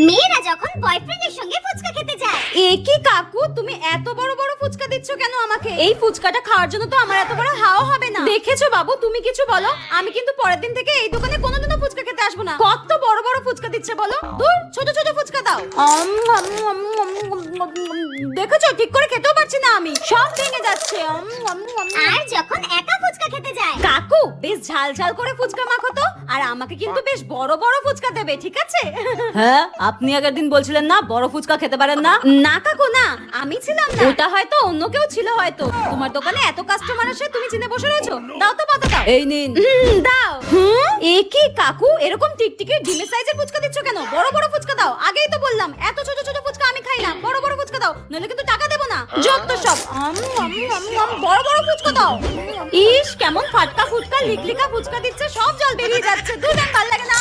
মেয়েরা যখন বয়ফ্রেন্ডের সঙ্গে ফুচকা খেতে যায়। এ কি কাকু, তুমি এত বড় বড় ফুচকা দিচ্ছ কেন আমাকে? এই ফুচকাটা খাওয়ার জন্য তো আমার এত বড় হাওয়া হবে না। দেখেছো বাবু, তুমি কিছু বলো, আমি কিন্তু পরের দিন থেকে এই দোকানে কোনোদিনও ফুচকা খেতে আসবো না। কত বড় বড় ফুচকা দিচ্ছে বলো, দূর ছোট ছোট ফুচকা দাও। দেখেছো, ঠিক করে খেতেও পারছি না আমি, সব ভেঙে যাচ্ছে। আর যখন একা ফুচকা খেতে যায়। কাকু, বেশ ঝাল ঝাল করে ফুচকা মাখো তো, আর আমাকে কিন্তু বেশ বড় বড় ফুচকা দেবে, ঠিক আছে? হ্যাঁ, আপনি আগের দিন বলছিলেন না বড় ফুচকা খেতে পারেন না। না কাকু না, আমি ছিলাম না, ওটা হয়তো অন্য কেউ ছিল। হয়তো তোমার দোকানে এত কাস্টমার আসে, তুমি চিনে বসে রয়েছো। দাও তো পাতা দাও। এই নিন। দাও। এ কি কাকু, এরকম টিকটিকি ডিমের সাইজের ফুচকা দিচ্ছ কেন? বড় বড় ফুচকা দাও। আগেই তো বললাম এত ছোট ছোট ফুচকা আমি খাই না, বড় বড় ফুচকা দাও, নইলে কিন্তু টাকা দেবো না। যত সব বড় বড় ফুচকা দাও। ইস, কেমন ফাটকা ফুটকা লিকলিকা ফুচকা দিচ্ছে, সব জল বেরিয়ে যাচ্ছে। দুধ ভালো লাগে না।